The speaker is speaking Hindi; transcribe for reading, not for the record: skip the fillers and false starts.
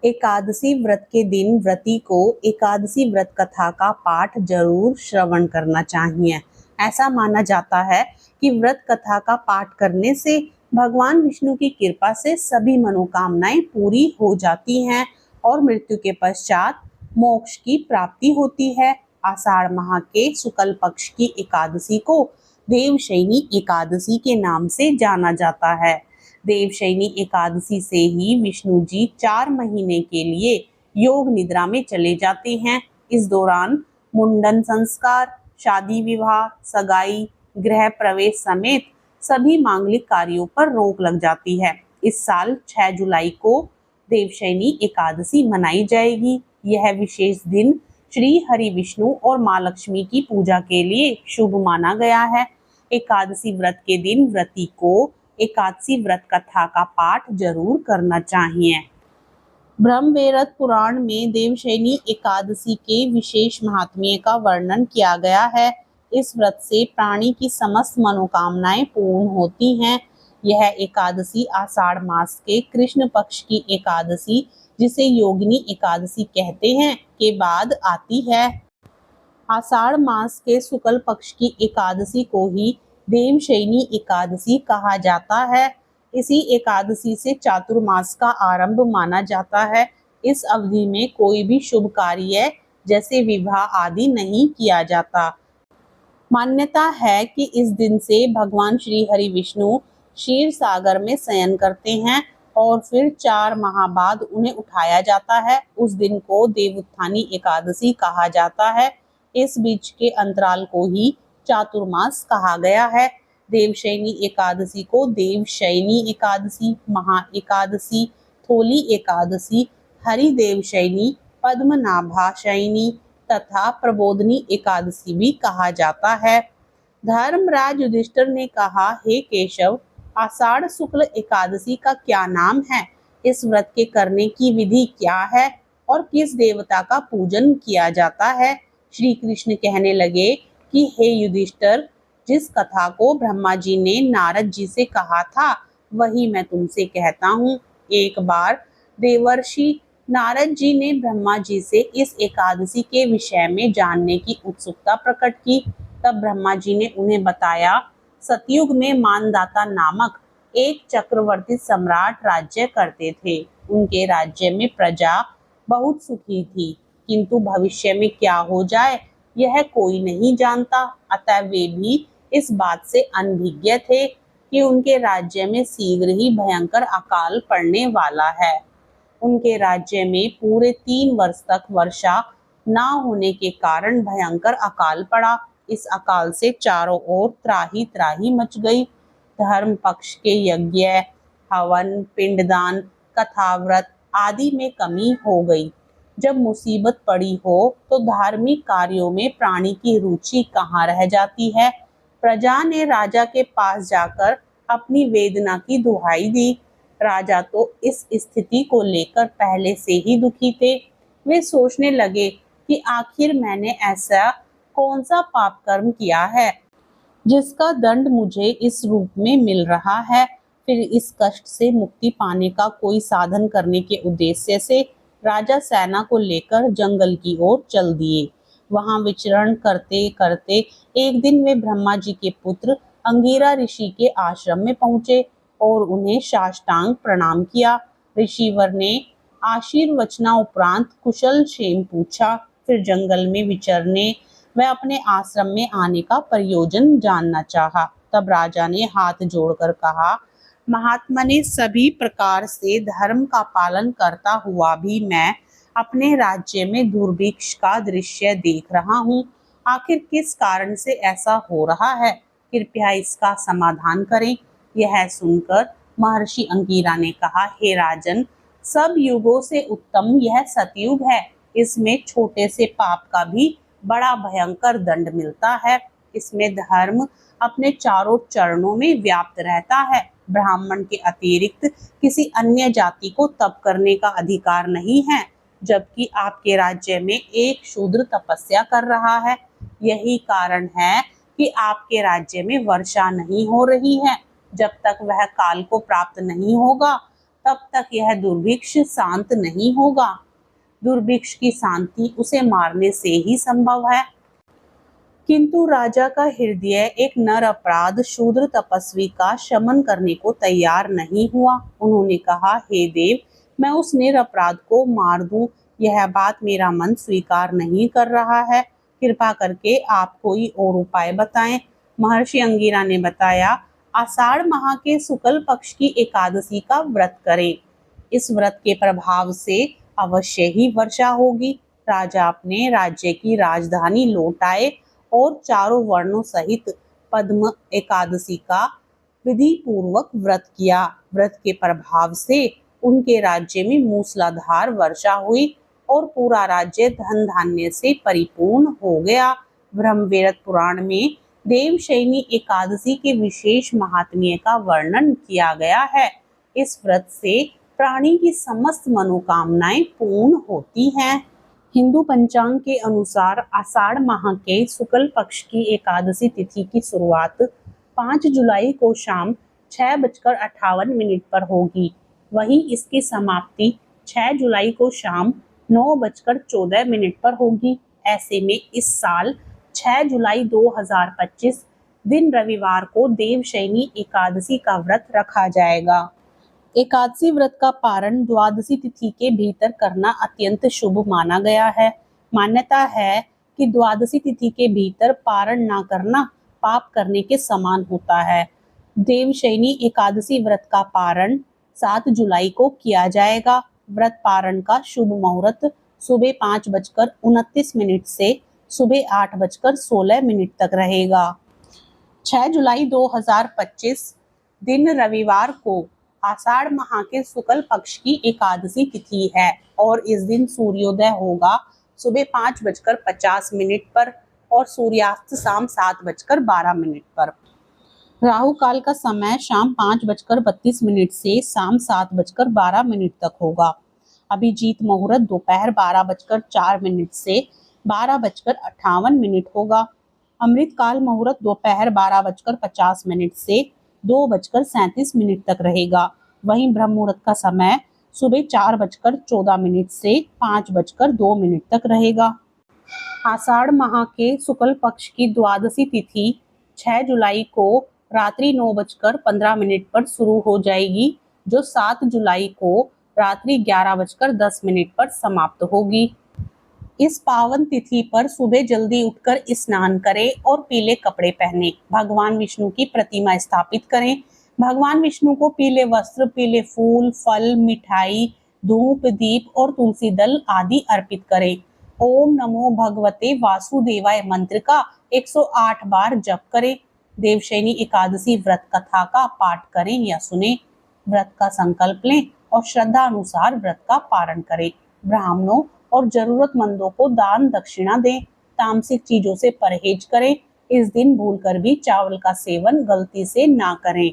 एकादशी व्रत के दिन व्रती को एकादशी व्रत कथा का पाठ जरूर श्रवण करना चाहिए। ऐसा माना जाता है कि व्रत कथा का पाठ करने से भगवान विष्णु की कृपा से सभी मनोकामनाएं पूरी हो जाती हैं और मृत्यु के पश्चात मोक्ष की प्राप्ति होती है। आषाढ़ माह के शुक्ल पक्ष की एकादशी को देवशयनी एकादशी के नाम से जाना जाता है। देवशयनी एकादशी से ही विष्णु जी 4 महीने के लिए योग निद्रा में चले जाते हैं। इस दौरान मुंडन संस्कार, शादी विवाह, सगाई, गृह प्रवेश समेत सभी मांगलिक कार्यों पर रोक लग जाती है। इस साल 6 जुलाई को देवशयनी एकादशी मनाई जाएगी। यह विशेष दिन श्री हरि विष्णु और माँ लक्ष्मी की पूजा के लिए शुभ माना गया है। एकादशी व्रत के दिन व्रती को एकादशी व्रत कथा का पाठ जरूर करना चाहिए। ब्रह्मवैवर्त पुराण में देवशयनी एकादशी के विशेष महात्म्य का वर्णन किया गया है। इस व्रत से प्राणी की समस्त मनोकामनाएं पूर्ण होती हैं। यह एकादशी आषाढ़ मास के कृष्ण पक्ष की एकादशी, जिसे योगिनी एकादशी कहते हैं, के बाद आती है। आषाढ़ मास के शुक्ल पक्ष की एकादशी को ही देवशयनी एकादशी कहा जाता है। इसी एकादशी से चातुर्मास का आरंभ माना जाता है। इस अवधि में कोई भी शुभ कार्य जैसे विवाह आदि नहीं किया जाता। मान्यता है कि इस दिन से भगवान श्री हरि विष्णु क्षीर सागर में शयन करते हैं और फिर 4 माह बाद उन्हें उठाया जाता है। उस दिन को देवोत्थानी एकादशी कहा जाता है। इस बीच के अंतराल को ही चातुर्मास कहा गया है। देवशयनी एकादशी को देवशयनी एकादशी, महा एकादशी, थोली एकादशी, हरिदेवशयनी, पद्मनाभाशयनी तथा प्रबोधनी एकादशी भी कहा जाता है। धर्मराज युधिष्ठिर ने कहा, हे केशव, आषाढ़ शुक्ल एकादशी का क्या नाम है? इस व्रत के करने की विधि क्या है और किस देवता का पूजन किया जाता है? श्री कृष्ण कहने लगे कि हे युधिष्ठिर, जिस कथा को ब्रह्मा जी ने नारद जी से कहा था वही मैं तुमसे कहता हूँ। एक बार देवर्षि नारद जी ने ब्रह्मा जी से इस एकादशी के विषय में जानने की उत्सुकता प्रकट की। तब ब्रह्मा जी ने उन्हें बताया, सतयुग में मानदाता नामक एक चक्रवर्ती सम्राट राज्य करते थे। उनके राज्य में प्रजा बहुत सुखी थी, किंतु भविष्य में क्या हो जाए यह कोई नहीं जानता। अतः वे भी इस बात से अनभिज्ञ थे कि उनके राज्य में शीघ्र ही भयंकर अकाल पड़ने वाला है। उनके राज्य में पूरे 3 वर्ष तक वर्षा न होने के कारण भयंकर अकाल पड़ा। इस अकाल से चारों ओर त्राही त्राही मच गई। धर्म पक्ष के यज्ञ, हवन, पिंडदान, कथाव्रत आदि में कमी हो गई। जब मुसीबत पड़ी हो तो धार्मिक कार्यों में प्राणी की रुचि कहाँ रह जाती है। प्रजा ने राजा के पास जाकर अपनी वेदना की दुहाई दी। राजा तो इस स्थिति को लेकर पहले से ही दुखी थे। वे सोचने लगे कि आखिर मैंने ऐसा कौन सा पाप कर्म किया है जिसका दंड मुझे इस रूप में मिल रहा है। फिर इस कष्ट से मुक्ति पाने का कोई साधन करने के उद्देश्य से राजा सेना को लेकर जंगल की ओर चल दिए। वहां विचरण करते करते एक दिन वे ब्रह्मा जी के पुत्र अंगिरा ऋषि के आश्रम में पहुंचे और उन्हें साष्टांग प्रणाम किया। ऋषिवर ने आशीर्वचना उपरांत कुशल क्षेम पूछा। फिर जंगल में विचरने व अपने आश्रम में आने का प्रयोजन जानना चाहा। तब राजा ने हाथ जोड़कर कहा, महात्मा ने सभी प्रकार से धर्म का पालन करता हुआ भी मैं अपने राज्य में दुर्भिक्ष का दृश्य देख रहा हूँ। आखिर किस कारण से ऐसा हो रहा है? कृपया इसका समाधान करें। यह सुनकर महर्षि अंगिरा ने कहा, हे राजन, सब युगों से उत्तम यह सतयुग है। इसमें छोटे से पाप का भी बड़ा भयंकर दंड मिलता है। इसमें धर्म अपने चारों चरणों में व्याप्त रहता है। ब्राह्मण के अतिरिक्त किसी अन्य जाति को तप करने का अधिकार नहीं है, जबकि आपके राज्य में एक शूद्र तपस्या कर रहा है। यही कारण है कि आपके राज्य में वर्षा नहीं हो रही है। जब तक वह काल को प्राप्त नहीं होगा तब तक यह दुर्भिक्ष शांत नहीं होगा। दुर्भिक्ष की शांति उसे मारने से ही संभव है। किंतु राजा का हृदय एक नर अपराध शूद्र तपस्वी का शमन करने को तैयार नहीं हुआ। उन्होंने कहा, हे देव, मैं उस निरपराध को मार दूं, यह बात मेरा मन स्वीकार नहीं कर रहा है। कृपा करके आप कोई और उपाय बताएं। महर्षि अंगिरा ने बताया, आषाढ़ माह के शुक्ल पक्ष की एकादशी का व्रत करें। इस व्रत के प्रभाव से अवश्य ही वर्षा होगी। राजा अपने राज्य की राजधानी लौट आए और चारों वर्णों सहित पद्म एकादशी का विधि पूर्वक व्रत किया। व्रत के प्रभाव से उनके राज्य में मूसलाधार वर्षा हुई और पूरा राज्य धन धान्य से परिपूर्ण हो गया। ब्रह्मवेद पुराण में देवशयनी एकादशी के विशेष महात्म्य का वर्णन किया गया है। इस व्रत से प्राणी की समस्त मनोकामनाएं पूर्ण होती हैं। हिंदू पंचांग के अनुसार आषाढ़ माह के शुक्ल पक्ष की एकादशी तिथि की शुरुआत 5 जुलाई को शाम 6:58 पर होगी। वहीं इसकी समाप्ति 6 जुलाई को शाम 9:14 पर होगी। ऐसे में इस साल 6 जुलाई 2025 दिन रविवार को देवशयनी एकादशी का व्रत रखा जाएगा। एकादशी व्रत का पारण द्वादशी तिथि के भीतर करना अत्यंत शुभ माना गया है। मान्यता है कि द्वादशी तिथि के भीतर पारण न करना पाप करने के समान होता है। देवशयनी एकादशी व्रत का पारण 7 जुलाई को किया जाएगा। व्रत पारण का शुभ मुहूर्त सुबह 5:29 से सुबह 8:16 तक रहेगा। 6 जुलाई 2025 दिन रविवार को आषाढ़ माह के शुक्ल पक्ष की एकादशी तिथि है और इस दिन सूर्योदय होगा सुबह 5:50 पर और सूर्यास्त शाम 7:12 पर। राहु काल का समय शाम 5:32 से शाम 7:12 तक होगा। अभिजीत मुहूर्त दोपहर 12:04 से 12:58 होगा। अमृत काल मुहूर्त दोपहर 12:50 से 2:37 तक रहेगा। वहीं ब्रह्म मुहूर्त का समय सुबह 4:14 से 5:02 तक रहेगा। आषाढ़ माह के शुक्ल पक्ष की द्वादशी तिथि 6 जुलाई को रात्रि 9:15 पर शुरू हो जाएगी, जो 7 जुलाई को रात्रि 11:10 पर समाप्त होगी। इस पावन तिथि पर सुबह जल्दी उठकर स्नान करें और पीले कपड़े पहने। भगवान विष्णु की प्रतिमा स्थापित करें। भगवान विष्णु को पीले वस्त्र, पीले फूल, फल, मिठाई, धूप, दीप और तुलसी दल आदि अर्पित करें। ओम नमो भगवते वासुदेवाय मंत्र का 108 बार जप करें। देवशयनी एकादशी व्रत कथा का पाठ करें या सुने। व्रत का संकल्प लें और श्रद्धा अनुसार व्रत का पारण करें। ब्राह्मणों और जरूरतमंदों को दान दक्षिणा दें। तामसिक चीजों से परहेज करें। इस दिन भूलकर भी चावल का सेवन गलती से ना करें।